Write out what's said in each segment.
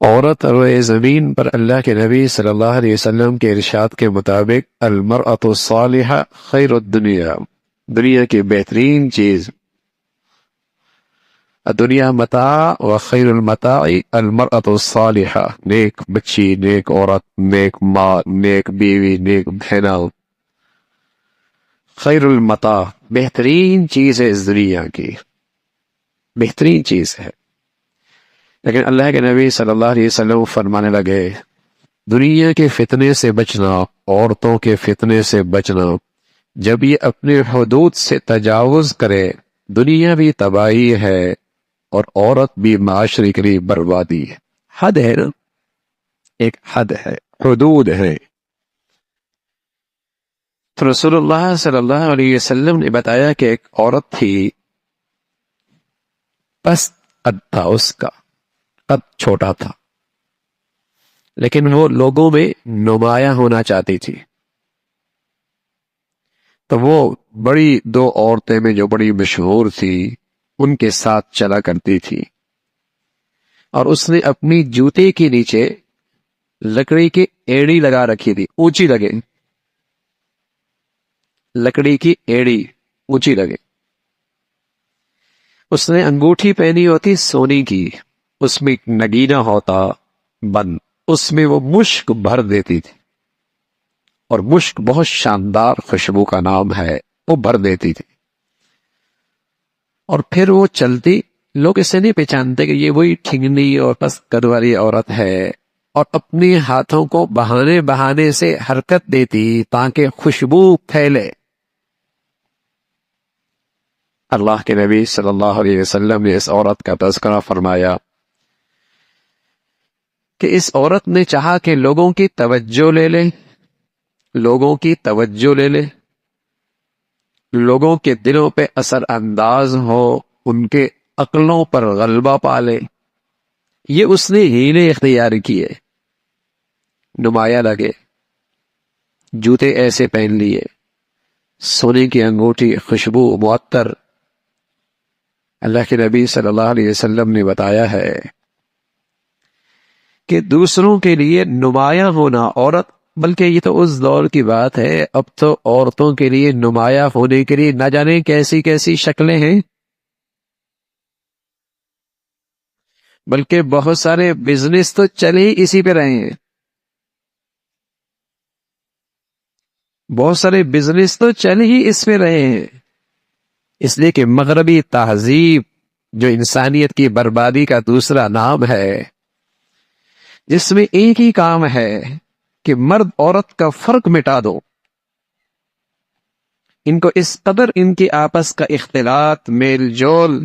عورت روئے زمین پر اللہ کے نبی صلی اللہ علیہ وسلم کے ارشاد کے مطابق المرأة الصالحہ خیر الدنیا، دنیا کی بہترین چیز، دنیا متاع و خیر المتاع المرأة الصالحہ، نیک بچی، نیک عورت، نیک ماں، نیک بیوی، نیک بہنا، خیر المتاع بہترین چیز ہے اس دنیا کی، بہترین چیز ہے۔ لیکن اللہ کے نبی صلی اللہ علیہ وسلم فرمانے لگے دنیا کے فتنے سے بچنا، عورتوں کے فتنے سے بچنا، جب یہ اپنے حدود سے تجاوز کرے دنیا بھی تباہی ہے اور عورت بھی معاشرے کے لیے بربادی ہے۔ حد ہے نا، ایک حد ہے، حدود ہے۔ تو رسول اللہ صلی اللہ علیہ وسلم نے بتایا کہ ایک عورت تھی، پس قد تھا اس کا، قد چھوٹا تھا، لیکن وہ لوگوں میں نمایاں ہونا چاہتی تھی۔ تو وہ بڑی دو عورتیں میں جو بڑی مشہور تھی ان کے ساتھ چلا کرتی تھی، اور اس نے اپنی جوتے کے نیچے لکڑی کی ایڑی لگا رکھی تھی، اونچی لگے، لکڑی کی ایڑی اونچی لگے۔ اس نے انگوٹھی پہنی ہوتی سونے کی، اس میں ایک نگینہ ہوتا بند، اس میں وہ مشک بھر دیتی تھی، اور مشک بہت شاندار خوشبو کا نام ہے، وہ بھر دیتی تھی، اور پھر وہ چلتی، لوگ اسے نہیں پہچانتے کہ یہ وہی ٹھنگنی اور پس قد والی عورت ہے، اور اپنے ہاتھوں کو بہانے بہانے سے حرکت دیتی تاکہ خوشبو پھیلے۔ اللہ کے نبی صلی اللہ علیہ وسلم نے اس عورت کا تذکرہ فرمایا کہ اس عورت نے چاہا کہ لوگوں کی توجہ لے لے، لوگوں کی توجہ لے لے، لوگوں کے دلوں پہ اثر انداز ہو، ان کے عقلوں پر غلبہ پا لے، یہ اس نے ہیلے اختیار کیے، نمایاں لگے، جوتے ایسے پہن لیے، سونے کی انگوٹھی، خوشبو، معطر۔ اللہ کے نبی صلی اللہ علیہ وسلم نے بتایا ہے کہ دوسروں کے لیے نمایاں ہونا عورت، بلکہ یہ تو اس دور کی بات ہے، اب تو عورتوں کے لیے نمایاں ہونے کے لیے نہ جانے کیسی کیسی شکلیں ہیں، بلکہ بہت سارے بزنس تو چل ہی اسی پہ رہے ہیں، بہت سارے بزنس تو چل ہی اس پہ رہے ہیں، اس لیے کہ مغربی تہذیب جو انسانیت کی بربادی کا دوسرا نام ہے، جس میں ایک ہی کام ہے کہ مرد عورت کا فرق مٹا دو، ان کو اس قدر ان کی آپس کا اختلاط، میل جول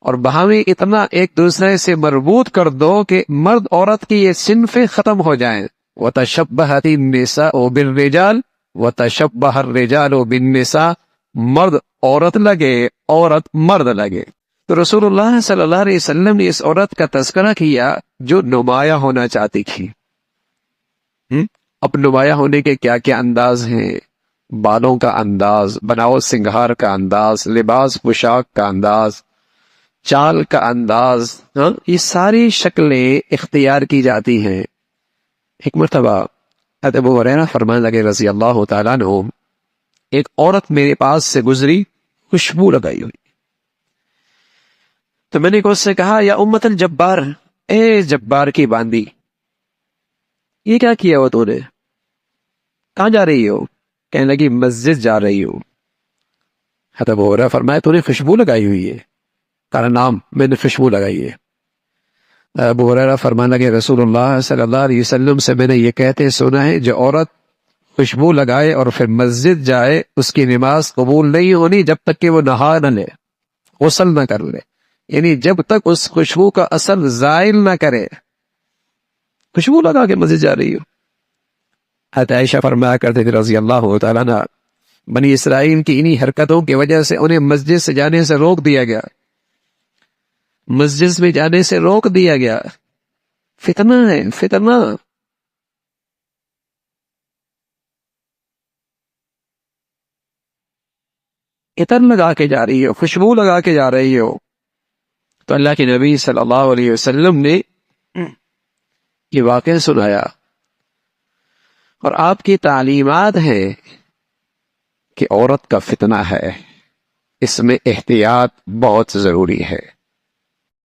اور باہمی اتنا ایک دوسرے سے مربوط کر دو کہ مرد عورت کی یہ صنفیں ختم ہو جائیں۔ وَتَشَبَّهَتِ النِّسَاءُ بِالرِّجَالِ وَتَشَبَّهَ الرِّجَالُ بِالنِّسَاءِ، مرد عورت لگے، عورت مرد لگے۔ تو رسول اللہ صلی اللہ علیہ وسلم نے اس عورت کا تذکرہ کیا جو نمایاں ہونا چاہتی تھی۔ اب نمایاں ہونے کے کیا کیا انداز ہیں؟ بالوں کا انداز، بناؤ سنگھار کا انداز، لباس پوشاک کا انداز، چال کا انداز، یہ ساری شکلیں اختیار کی جاتی ہیں۔ ایک مرتبہ حضرت ابو ہریرہ فرمانے لگے رضی اللہ تعالیٰ عنہ، ایک عورت میرے پاس سے گزری، خوشبو لگائی ہوئی، تو میں نے اس سے کہا یا امت الجبار، اے جبار کی باندی، یہ کیا کیا ہو تو نے؟ کہاں جا رہی ہو؟ کہنے لگی مسجد جا رہی ہوں۔ حضرت ابو ہریرہ فرمایا تو نے خوشبو لگائی ہوئی ہے؟ کہا نام، میں نے خوشبو لگائی ہے۔ ابو ہریرہ فرمانے لگے رسول اللہ صلی اللہ علیہ وسلم سے میں نے یہ کہتے سنا ہے جو عورت خوشبو لگائے اور پھر مسجد جائے اس کی نماز قبول نہیں ہونی جب تک کہ وہ نہا نہ لے، غسل نہ کر لے، یعنی جب تک اس خوشبو کا اثر زائل نہ کرے۔ خوشبو لگا کے مسجد جا رہی ہو؟ حضرت عائشہ فرمایا کرتے تھے رضی اللہ تعالیٰ عنہ، بنی اسرائیل کی انہی حرکتوں کی وجہ سے انہیں مسجد سے جانے سے روک دیا گیا، مسجد میں جانے سے روک دیا گیا۔ فتنہ ہے، فتنہ۔ عطر لگا کے جا رہی ہو، خوشبو لگا کے جا رہی ہو، تو اللہ کے نبی صلی اللہ علیہ وسلم نے یہ واقعہ سنایا، اور آپ کی تعلیمات ہیں کہ عورت کا فتنہ ہے، اس میں احتیاط بہت ضروری ہے۔